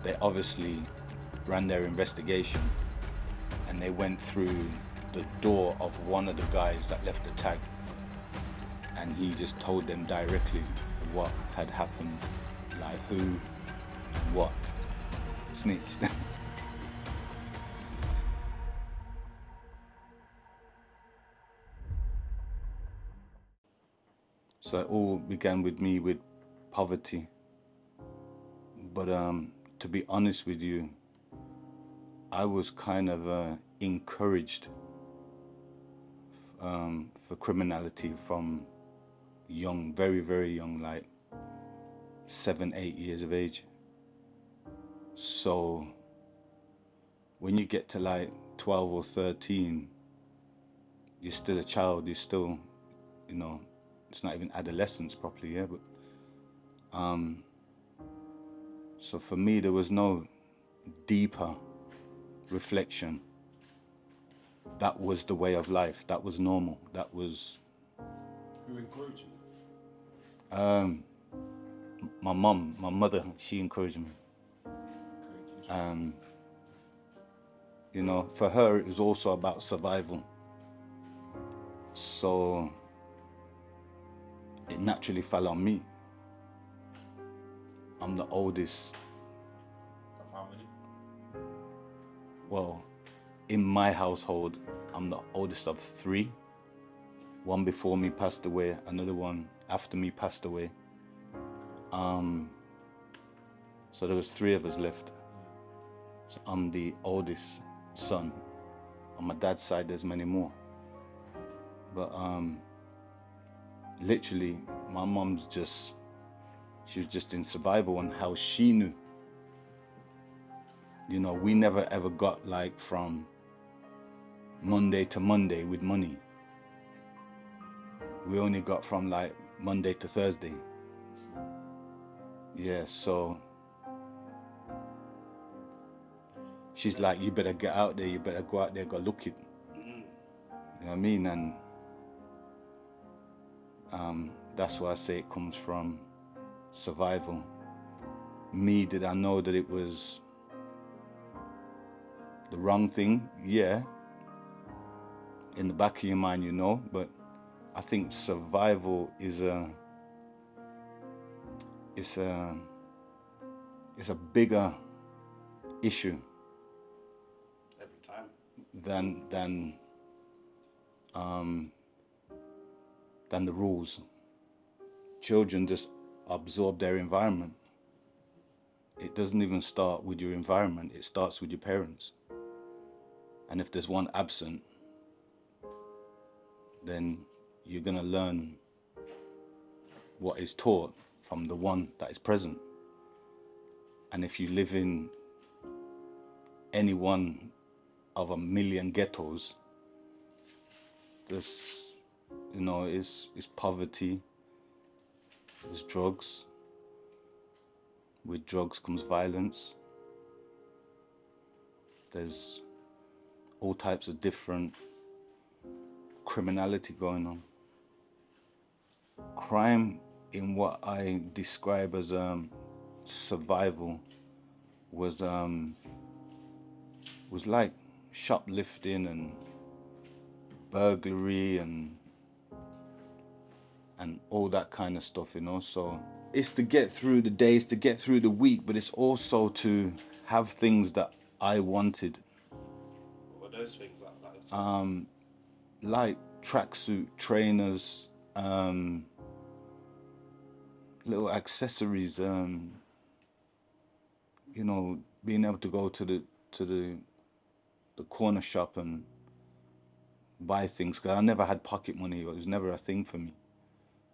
they obviously ran their investigation and they went through the door of one of the guys that left the tag, and he just told them directly what had happened, like who, what. Snitched. So it all began with me with poverty. But to be honest with you, I was kind of encouraged for criminality from young, very, very young, like 7, 8 years of age. So when you get to like 12 or 13, you're still a child, you're still, you know, it's not even adolescence properly, yeah, but so for me there was no deeper reflection. That was the way of life, that was normal, that was... Who encouraged you? My mum, my mother, she encouraged me. You know, for her it was also about survival. So it naturally fell on me. I'm the oldest. Of how many? Well, in my household, I'm the oldest of 3. One before me passed away, another one after me passed away. So there was 3 of us left. So I'm the oldest son. On my dad's side, there's many more. But literally, my mom's she was just in survival on how she knew. You know, we never ever got like from Monday to Monday with money. We only got from like Monday to Thursday. Yeah, so she's like, you better get out there, you better go out there, go look it. You know what I mean? And that's why I say it comes from survival. Me, did I know that it was the wrong thing? Yeah. In the back of your mind, you know, but I think survival is it's a bigger issue Every time. than the rules. Children just absorb their environment. It doesn't even start with your environment, it starts with your parents. And if there's one absent, then you're gonna learn what is taught from the one that is present. And if you live in any one of a million ghettos, there's, you know, it's poverty, there's drugs. With drugs comes violence. There's all types of different criminality going on. Crime, in what I describe as survival, was like shoplifting and burglary and all that kind of stuff, you know. So it's to get through the days, to get through the week, but it's also to have things that I wanted. What were those things like that? Like tracksuit, trainers, little accessories, you know, being able to go to the corner shop and buy things, because I never had pocket money. It was never a thing for me.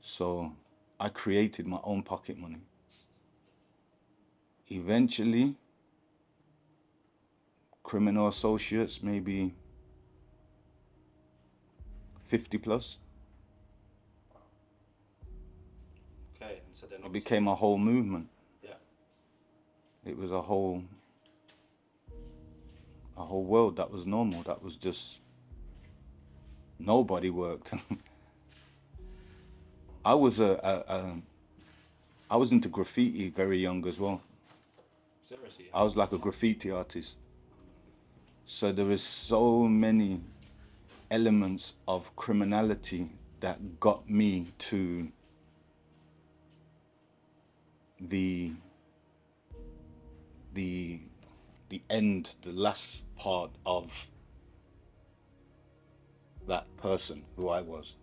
So I created my own pocket money. Eventually, criminal associates, maybe 50 plus. Okay, and so then It became a whole movement. Yeah. It was a whole world that was normal. That was just, nobody worked. I was into graffiti very young as well. Seriously. I was like a graffiti artist. So there was so many elements of criminality that got me to the the the end, the last part of that person who I was.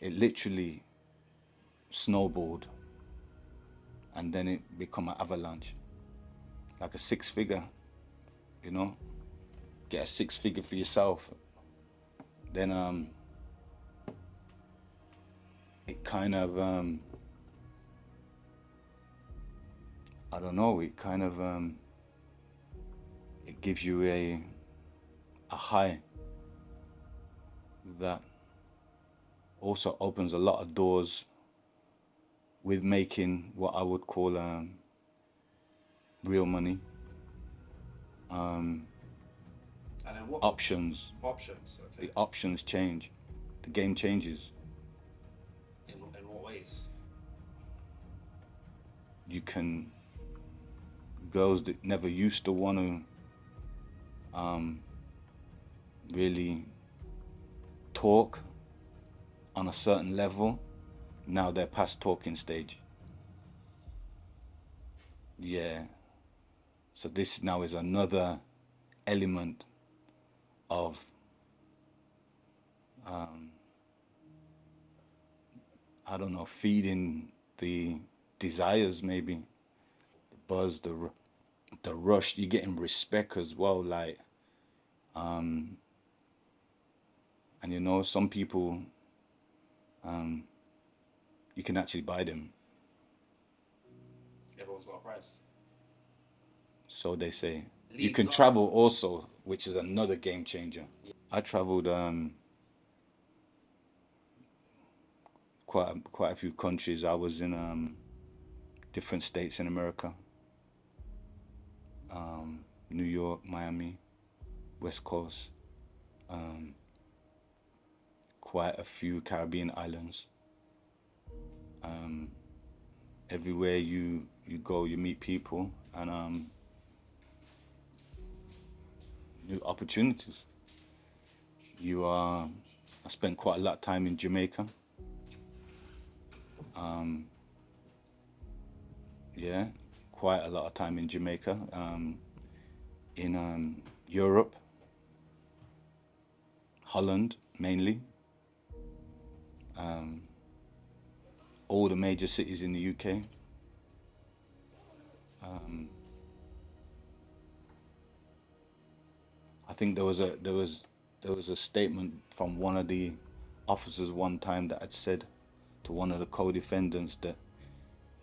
It literally snowballed, and then it become an avalanche, like a six-figure. You know, get a six-figure for yourself. Then it kind of I don't know. It kind of it gives you a high that also opens a lot of doors with making what I would call real money. And then what Options. options? Okay. The options change. The game changes. In what ways? You can, girls that never used to want to really talk on a certain level, now they're past talking stage. Yeah. So this now is another element of I don't know, feeding the desires, maybe the buzz, the rush. You're getting respect as well, like, and you know, some people, you can actually buy them. Everyone's got a price. So they say. You Leagues can up. travel also, which is another game changer. Yeah. I traveled quite a few countries. I was in different states in America. New York, Miami, West Coast, quite a few Caribbean islands. Everywhere you go, you meet people and new opportunities. You I spent quite a lot of time in Jamaica. Yeah, quite a lot of time in Jamaica. In Europe, Holland mainly. All the major cities in the UK. I think there was a statement from one of the officers one time that had said to one of the co-defendants that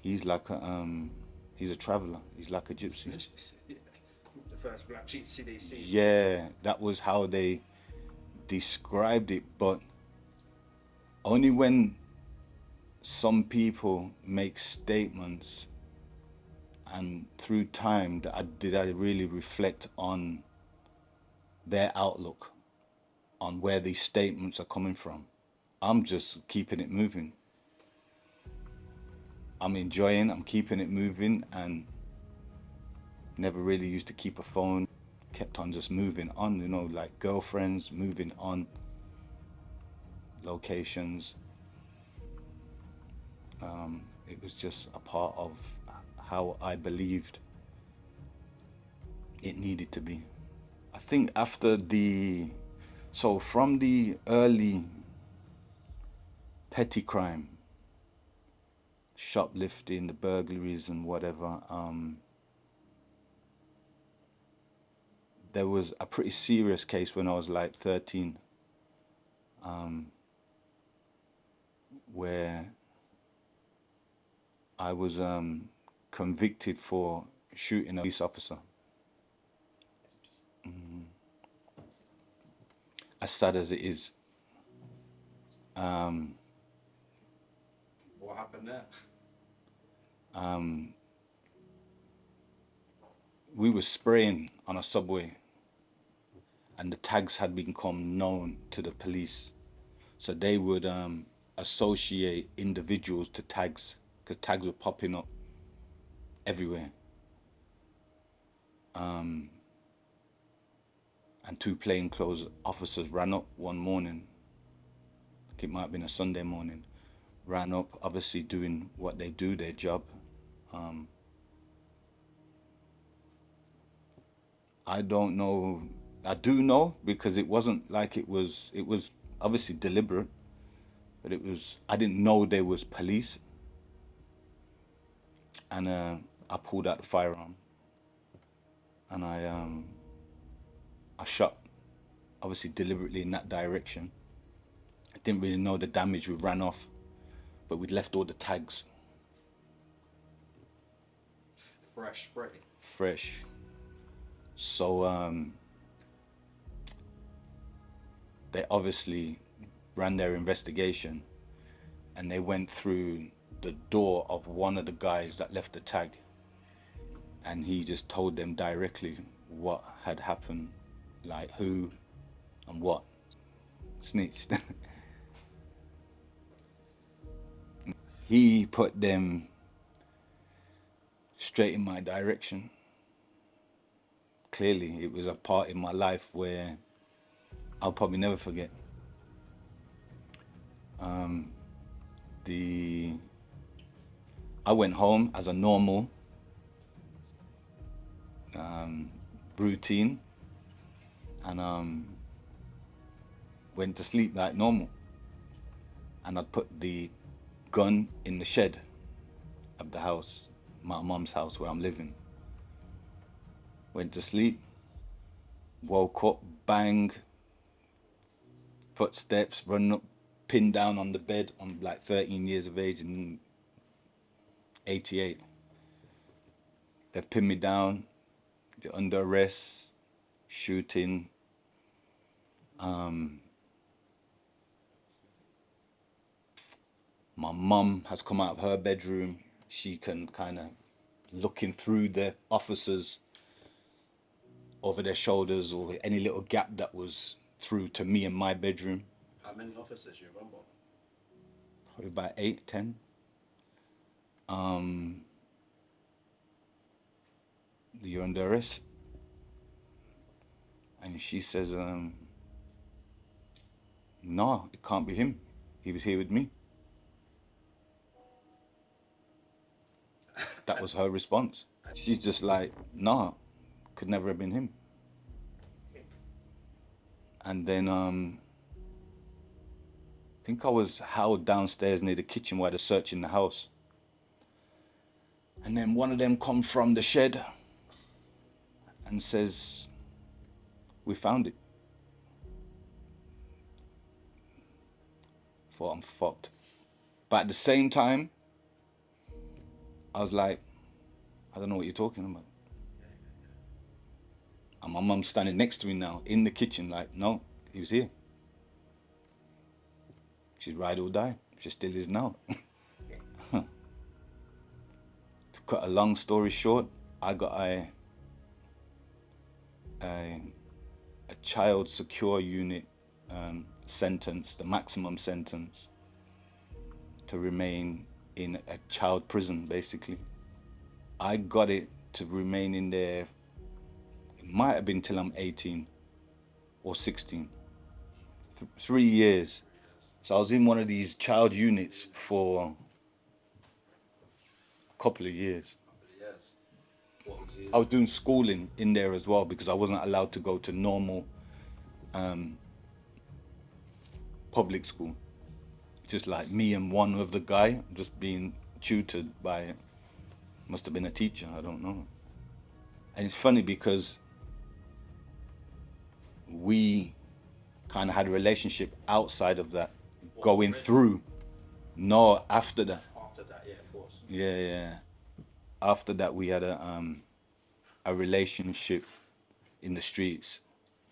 he's like he's a traveler. He's like a gypsy. The first black gypsy they see. Yeah, that was how they described it, but only when some people make statements and through time did I really reflect on their outlook on where these statements are coming from. I'm just keeping it moving. I'm keeping it moving, and never really used to keep a phone. Kept on just moving on, you know, like girlfriends, moving on, locations. It was just a part of how I believed it needed to be. I think so from the early petty crime, shoplifting, the burglaries and whatever, there was a pretty serious case when I was like 13, where I was convicted for shooting a police officer. As sad as it is, What happened there? we were spraying on a subway, and the tags had become known to the police, so they would associate individuals to tags because tags were popping up everywhere. And two plainclothes officers ran up one morning. I think it might have been a Sunday morning. Ran up, obviously doing what they do, their job. I don't know. I do know because it wasn't like it was obviously deliberate, but I didn't know there was police. And I pulled out the firearm and I shot, obviously deliberately in that direction. I didn't really know the damage. We ran off, but we'd left all the tags Fresh spray. fresh. So they obviously ran their investigation and they went through the door of one of the guys that left the tag, and he just told them directly what had happened, like who and what. Snitched. He put them straight in my direction. Clearly, it was a part in my life where I'll probably never forget. I went home as a normal routine and went to sleep like normal. And I put the gun in the shed of the house, my mom's house where I'm living. Went to sleep, woke up, bang, footsteps, running up, pinned down on the bed. I'm like 13 years of age in 88. They pinned me down, they're under arrest, shooting. My mum has come out of her bedroom. She can kind of looking through the officers over their shoulders or any little gap that was through to me in my bedroom. How many officers you remember? Probably about 8, 10. You're under arrest. And she says, no, it can't be him. He was here with me. That was her response. She's just like, nah, could never have been him. And then I think I was held downstairs near the kitchen while they're searching the house. And then one of them come from the shed and says, we found it. Thought I'm fucked. But at the same time, I was like, I don't know what you're talking about. And my mum's standing next to me now in the kitchen like, no, he was here. She's ride or die. She still is now. To cut a long story short, I got a child secure unit sentence, the maximum sentence, to remain in a child prison, basically. I got it to remain in there, it might have been till I'm 18 or 16. 3 years. So I was in one of these child units for a couple of years. Yes. What was he? I was doing schooling in there as well because I wasn't allowed to go to normal public school. Just like me and one of the guy just being tutored by, must have been a teacher, I don't know. And it's funny because we kind of had a relationship outside of that, going through. No, after that. After that, yeah, of course. Yeah. After that, we had a relationship in the streets.